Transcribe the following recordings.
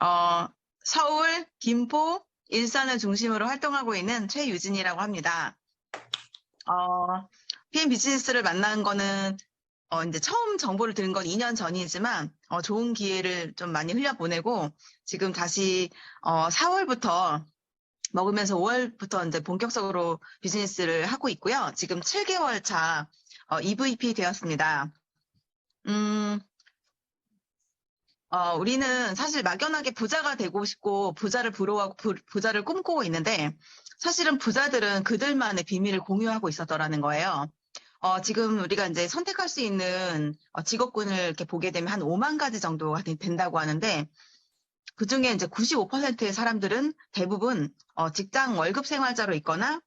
어, 서울, 김포, 일산을 중심으로 활동하고 있는 최유진이라고 합니다. PM 비즈니스를 만난 거는 이제 처음 정보를 들은 건 2년 전이지만 좋은 기회를 좀 많이 흘려보내고 지금 다시 4월부터 먹으면서 5월부터 이제 본격적으로 비즈니스를 하고 있고요. 지금 7개월 차 EVP 되었습니다. 우리는 사실 막연하게 부자가 되고 싶고 부자를 부러워하고 부자를 꿈꾸고 있는데 사실은 부자들은 그들만의 비밀을 공유하고 있었더라는 거예요. 지금 우리가 이제 선택할 수 있는 직업군을 이렇게 보게 되면 한 5만 가지 정도가 된다고 하는데 그중에 이제 95%의 사람들은 대부분 직장 월급 생활자로 있거나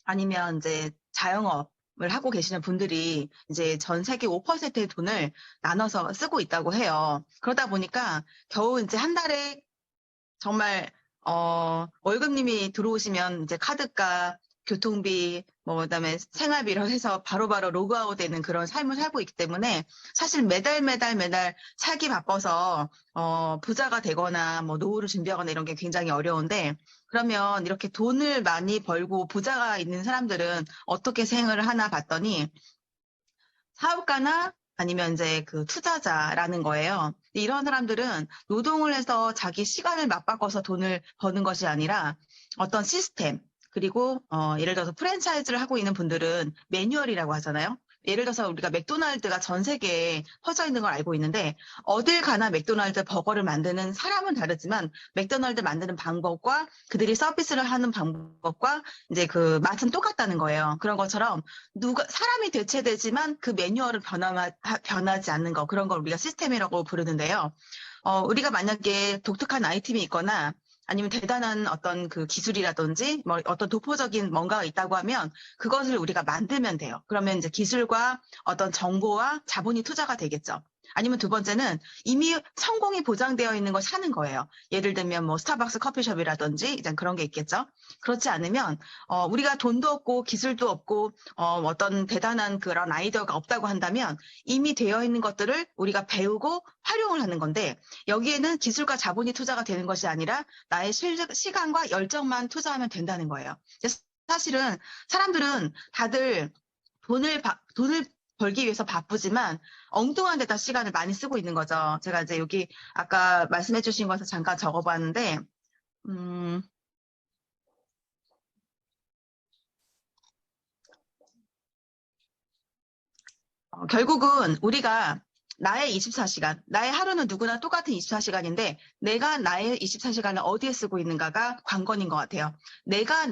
아니면 이제 자영업을 하고 계시는 분들이 이제 전 세계 5%의 돈을 나눠서 쓰고 있다고 해요. 그러다 보니까 겨우 이제 한 달에 정말 월급님이 들어오시면 이제 카드값, 교통비, 그다음에 생활비로 해서 바로바로 로그아웃 되는 그런 삶을 살고 있기 때문에 사실 매달 살기 바빠서 부자가 되거나 뭐 노후를 준비하거나 이런 게 굉장히 어려운데 그러면 이렇게 돈을 많이 벌고 부자가 있는 사람들은 어떻게 생활을 하나 봤더니 사업가나 아니면 이제 그 투자자라는 거예요. 이런 사람들은 노동을 해서 자기 시간을 맞바꿔서 돈을 버는 것이 아니라 어떤 시스템, 그리고 예를 들어서 프랜차이즈를 하고 있는 분들은 매뉴얼이라고 하잖아요. 예를 들어서 우리가 맥도날드가 전 세계에 퍼져 있는 걸 알고 있는데 어딜 가나 맥도날드 버거를 만드는 사람은 다르지만 맥도날드 만드는 방법과 그들이 서비스를 하는 방법과 이제 그 맛은 똑같다는 거예요. 그런 것처럼 사람이 대체되지만 그 매뉴얼은 변하지 않는 거, 그런 걸 우리가 시스템이라고 부르는데요. 우리가 만약에 독특한 아이템이 있거나 아니면 대단한 어떤 그 기술이라든지 뭐 어떤 독보적인 뭔가가 있다고 하면 그것을 우리가 만들면 돼요. 그러면 이제 기술과 어떤 정보와 자본이 투자가 되겠죠. 아니면 두 번째는 이미 성공이 보장되어 있는 걸 사는 거예요. 예를 들면 뭐 스타벅스 커피숍이라든지 이제 그런 게 있겠죠. 그렇지 않으면 우리가 돈도 없고 기술도 없고 어떤 대단한 그런 아이디어가 없다고 한다면 이미 되어 있는 것들을 우리가 배우고 활용을 하는 건데 여기에는 기술과 자본이 투자가 되는 것이 아니라 나의 시간과 열정만 투자하면 된다는 거예요. 사실은 사람들은 다들 돈을 벌기 위해서 바쁘지만 엉뚱한 데다 시간을 많이 쓰고 있는 거죠. 제가 이제 여기 아까 말씀해 주신 것을 잠깐 적어봤는데, 결국은 우리가 나의 24시간, 나의 하루는 누구나 똑같은 24시간인데 내가 나의 24시간을 어디에 쓰고 있는가가 관건인 것 같아요. 내가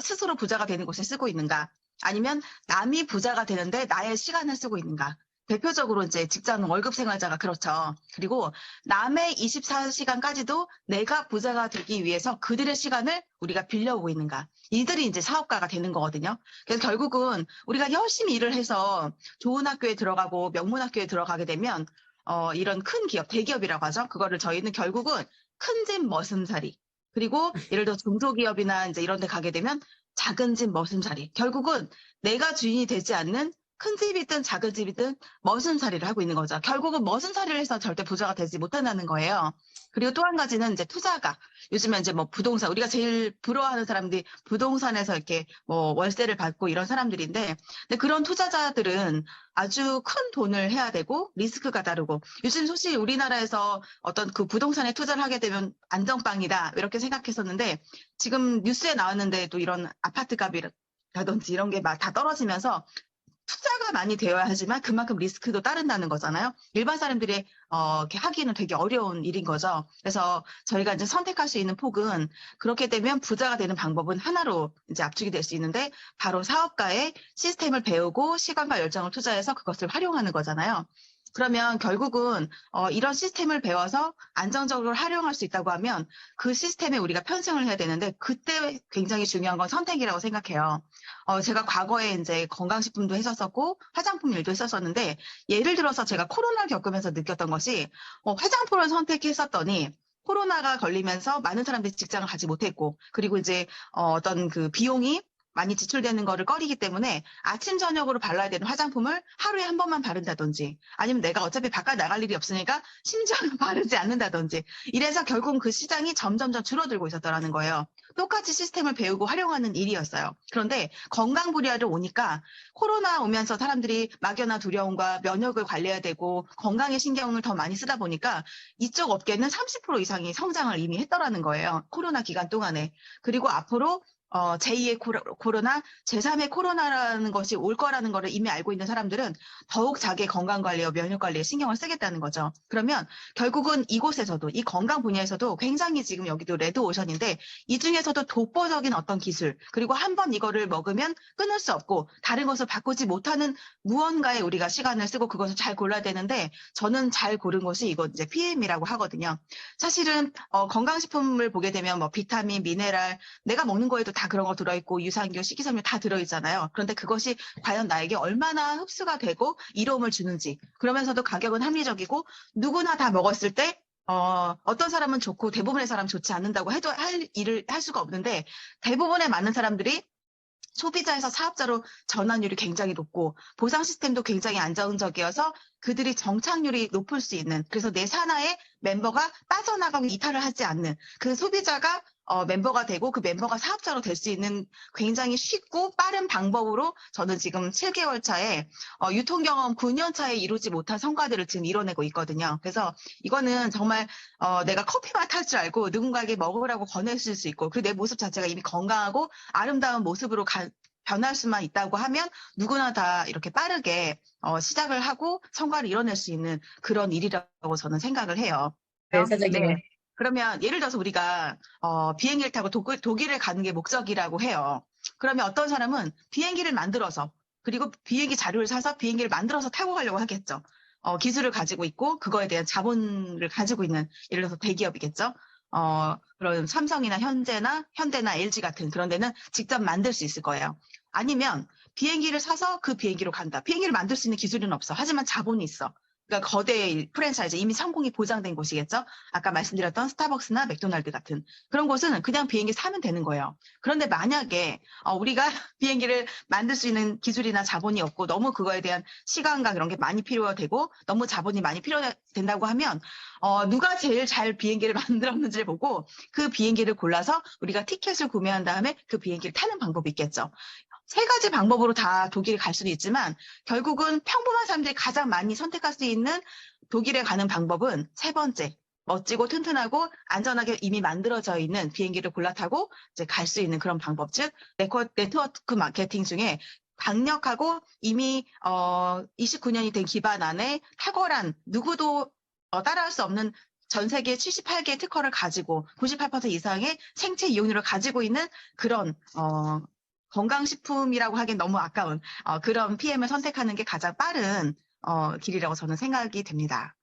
스스로 부자가 되는 곳에 쓰고 있는가 아니면 남이 부자가 되는데 나의 시간을 쓰고 있는가. 대표적으로 이제 직장 월급 생활자가 그렇죠. 그리고 남의 24시간까지도 내가 부자가 되기 위해서 그들의 시간을 우리가 빌려오고 있는가. 이들이 이제 사업가가 되는 거거든요. 그래서 결국은 우리가 열심히 일을 해서 좋은 학교에 들어가고 명문 학교에 들어가게 되면 이런 큰 기업, 대기업이라고 하죠. 그거를 저희는 결국은 큰 집 머슴살이. 그리고 예를 들어 중소기업이나 이제 이런 데 가게 되면 작은 집 머슴살이. 결국은 내가 주인이 되지 않는 큰 집이든 작은 집이든 머슴살이를 하고 있는 거죠. 결국은 머슴살이를 해서 절대 부자가 되지 못한다는 거예요. 그리고 또 한 가지는 이제 투자가. 요즘에 이제 뭐 부동산, 우리가 제일 부러워하는 사람들이 부동산에서 이렇게 뭐 월세를 받고 이런 사람들인데, 근데 그런 투자자들은 아주 큰 돈을 해야 되고 리스크가 다르고 요즘 솔직히 우리나라에서 어떤 그 부동산에 투자를 하게 되면 안정빵이다 이렇게 생각했었는데 지금 뉴스에 나왔는데 또 이런 아파트 값이라든지 이런 게 막 다 떨어지면서 투자가 많이 되어야 하지만 그만큼 리스크도 따른다는 거잖아요. 일반 사람들이 이렇게 하기는 되게 어려운 일인 거죠. 그래서 저희가 이제 선택할 수 있는 폭은 그렇게 되면 부자가 되는 방법은 하나로 이제 압축이 될 수 있는데 바로 사업가의 시스템을 배우고 시간과 열정을 투자해서 그것을 활용하는 거잖아요. 그러면 결국은 이런 시스템을 배워서 안정적으로 활용할 수 있다고 하면 그 시스템에 우리가 편승을 해야 되는데 그때 굉장히 중요한 건 선택이라고 생각해요. 제가 과거에 이제 건강식품도 했었었고 화장품 일도 했었었는데 예를 들어서 제가 코로나를 겪으면서 느꼈던 것이 화장품을 선택했었더니 코로나가 걸리면서 많은 사람들이 직장을 가지 못했고 그리고 이제 어떤 그 비용이 많이 지출되는 거를 꺼리기 때문에 아침, 저녁으로 발라야 되는 화장품을 하루에 한 번만 바른다든지 아니면 내가 어차피 바깥 나갈 일이 없으니까 심지어는 바르지 않는다든지 이래서 결국은 그 시장이 점점점 줄어들고 있었더라는 거예요. 똑같이 시스템을 배우고 활용하는 일이었어요. 그런데 건강 분야를 오니까 코로나 오면서 사람들이 막연한 두려움과 면역을 관리해야 되고 건강에 신경을 더 많이 쓰다 보니까 이쪽 업계는 30% 이상이 성장을 이미 했더라는 거예요. 코로나 기간 동안에. 그리고 앞으로 제2의 코로나, 제3의 코로나라는 것이 올 거라는 거를 이미 알고 있는 사람들은 더욱 자기의 건강관리와 면역관리에 신경을 쓰겠다는 거죠. 그러면 결국은 이곳에서도, 이 건강 분야에서도 굉장히 지금 여기도 레드오션인데 이 중에서도 독보적인 어떤 기술, 그리고 한번 이거를 먹으면 끊을 수 없고 다른 것을 바꾸지 못하는 무언가에 우리가 시간을 쓰고 그것을 잘 골라야 되는데 저는 잘 고른 것이 이거 이제 PM이라고 하거든요. 사실은 건강식품을 보게 되면 뭐 비타민, 미네랄, 내가 먹는 거에도 다 그런 거 들어있고 유산균, 식이섬유 다 들어있잖아요. 그런데 그것이 과연 나에게 얼마나 흡수가 되고 이로움을 주는지 그러면서도 가격은 합리적이고 누구나 다 먹었을 때 어떤 사람은 좋고 대부분의 사람은 좋지 않는다고 해도 할 수가 없는데 대부분의 많은 사람들이 소비자에서 사업자로 전환율이 굉장히 높고 보상 시스템도 굉장히 안정적이어서 그들이 정착률이 높을 수 있는 그래서 내 산하에 member가 빠져나가고 이탈을 하지 않는 그 소비자가 멤버가 되고 그 멤버가 사업자로 될 수 있는 굉장히 쉽고 빠른 방법으로 저는 지금 7개월 차에 유통 경험 9년 차에 이루지 못한 성과들을 지금 이뤄내고 있거든요. 그래서 이거는 정말 내가 커피맛 할 줄 알고 누군가에게 먹으라고 권해줄 수 있고 그리고 내 모습 자체가 이미 건강하고 아름다운 모습으로 변할 수만 있다고 하면 누구나 다 이렇게 빠르게 시작을 하고 성과를 이뤄낼 수 있는 그런 일이라고 저는 생각을 해요. 네, 사장님. 네. 그러면 예를 들어서 우리가 비행기를 타고 독일에 가는 게 목적이라고 해요. 그러면 어떤 사람은 비행기를 만들어서 그리고 비행기 자료를 사서 비행기를 만들어서 타고 가려고 하겠죠. 기술을 가지고 있고 그거에 대한 자본을 가지고 있는 예를 들어서 대기업이겠죠. 그런 삼성이나 현대나 LG 같은 그런 데는 직접 만들 수 있을 거예요. 아니면 비행기를 사서 그 비행기로 간다. 비행기를 만들 수 있는 기술은 없어. 하지만 자본이 있어. 그러니까 거대 프랜차이즈, 이미 성공이 보장된 곳이겠죠. 아까 말씀드렸던 스타벅스나 맥도날드 같은 그런 곳은 그냥 비행기 사면 되는 거예요. 그런데 만약에 우리가 비행기를 만들 수 있는 기술이나 자본이 없고 너무 그거에 대한 시간과 그런 게 많이 필요되고 너무 자본이 많이 필요된다고 하면 누가 제일 잘 비행기를 만들었는지를 보고 그 비행기를 골라서 우리가 티켓을 구매한 다음에 그 비행기를 타는 방법이 있겠죠. 세 가지 방법으로 다 독일에 갈 수도 있지만 결국은 평범한 사람들이 가장 많이 선택할 수 있는 독일에 가는 방법은 세 번째, 멋지고 튼튼하고 안전하게 이미 만들어져 있는 비행기를 골라 타고 이제 갈 수 있는 그런 방법, 즉 네트워크 마케팅 중에 강력하고 이미 29년이 된 기반 안에 탁월한 누구도 따라할 수 없는 전 세계 78개의 특허를 가지고 98% 이상의 생체 이용률을 가지고 있는 그런 건강식품이라고 하기엔 너무 아까운 그런 PM을 선택하는 게 가장 빠른 길이라고 저는 생각이 됩니다.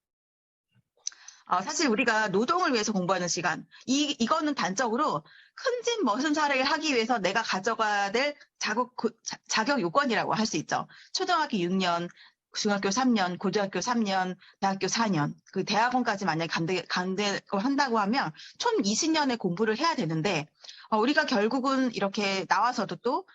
사실 우리가 노동을 위해서 공부하는 시간, 이거는 단적으로 큰 집 멋진 살을 하기 위해서 내가 가져가야 될 자격 요건이라고 할 수 있죠. 초등학교 6년, 중학교 3년, 고등학교 3년, 대학교 4년, 그 대학원까지 만약에 간다고 한다고 하면 총 20년의 공부를 해야 되는데 우리가 결국은 이렇게 나와서도 또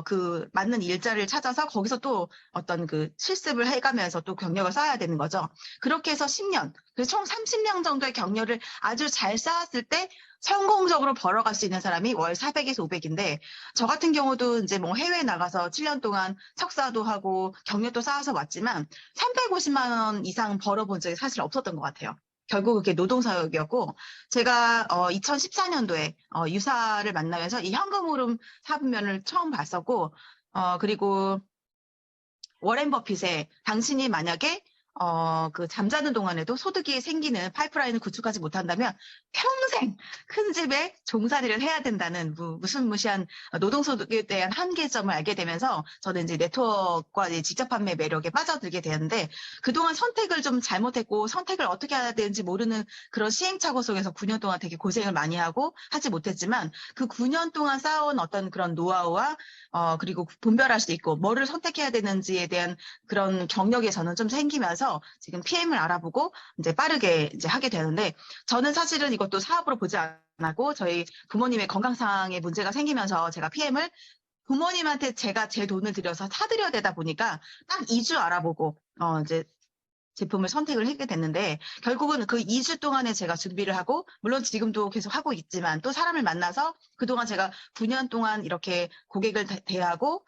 그 맞는 일자리를 찾아서 거기서 또 어떤 그 실습을 해가면서 또 경력을 쌓아야 되는 거죠. 그렇게 해서 10년, 그래서 총 30년 정도의 경력을 아주 잘 쌓았을 때 성공적으로 벌어갈 수 있는 사람이 월 400에서 500인데 저 같은 경우도 이제 뭐 해외에 나가서 7년 동안 석사도 하고 경력도 쌓아서 왔지만 350만 원 이상 벌어본 적이 사실 없었던 것 같아요. 결국 그게 노동사역이었고 제가 2014년도에 유사를 만나면서 이 현금 흐름 사분면을 처음 봤었고 그리고 워렌 버핏의 당신이 만약에 그 잠자는 동안에도 소득이 생기는 파이프라인을 구축하지 못한다면 평생 큰 집에 종살이를 해야 된다는 무시무시한 노동소득에 대한 한계점을 알게 되면서 저는 이제 네트워크와 직접 판매 매력에 빠져들게 되는데 그동안 선택을 좀 잘못했고 선택을 어떻게 해야 되는지 모르는 그런 시행착오 속에서 9년 동안 되게 고생을 많이 하고 하지 못했지만 그 9년 동안 쌓아온 어떤 그런 노하우와 그리고 분별할 수 있고 뭐를 선택해야 되는지에 대한 그런 경력이 저는 좀 생기면서 지금 PM을 알아보고 이제 빠르게 이제 하게 되는데 저는 사실은 이것도 사업으로 보지 않고 저희 부모님의 건강상의 문제가 생기면서 제가 PM을 부모님한테 제가 제 돈을 들여서 사드려야 되다 보니까 딱 2주 알아보고, 이제 제품을 선택을 하게 됐는데, 결국은 그 2주 동안에 제가 준비를 하고, 물론 지금도 계속 하고 있지만, 또 사람을 만나서 그동안 제가 9년 동안 이렇게 고객을 대하고,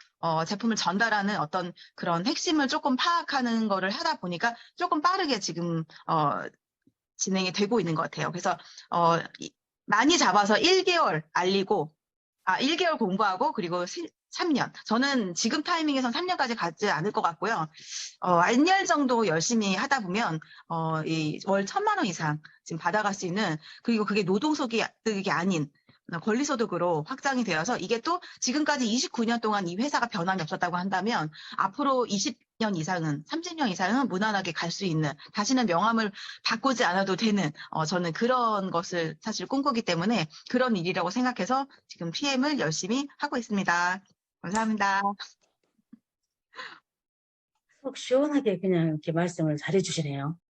제품을 전달하는 어떤 그런 핵심을 조금 파악하는 거를 하다 보니까 조금 빠르게 지금, 진행이 되고 있는 것 같아요. 그래서, 많이 잡아서 1개월 알리고, 1개월 공부하고, 그리고 3년. 저는 지금 타이밍에선 3년까지 가지 않을 것 같고요. 1년 정도 열심히 하다 보면, 이 월 1,000만 원 이상 지금 받아갈 수 있는, 그리고 그게 노동소득이 아닌 권리소득으로 확장이 되어서 이게 또 지금까지 29년 동안 이 회사가 변함이 없었다고 한다면 앞으로 20년 이상은, 30년 이상은 무난하게 갈 수 있는, 다시는 명함을 바꾸지 않아도 되는, 저는 그런 것을 사실 꿈꾸기 때문에 그런 일이라고 생각해서 지금 PM을 열심히 하고 있습니다. 감사합니다. 속 시원하게 그냥 이렇게 말씀을 잘해주시네요.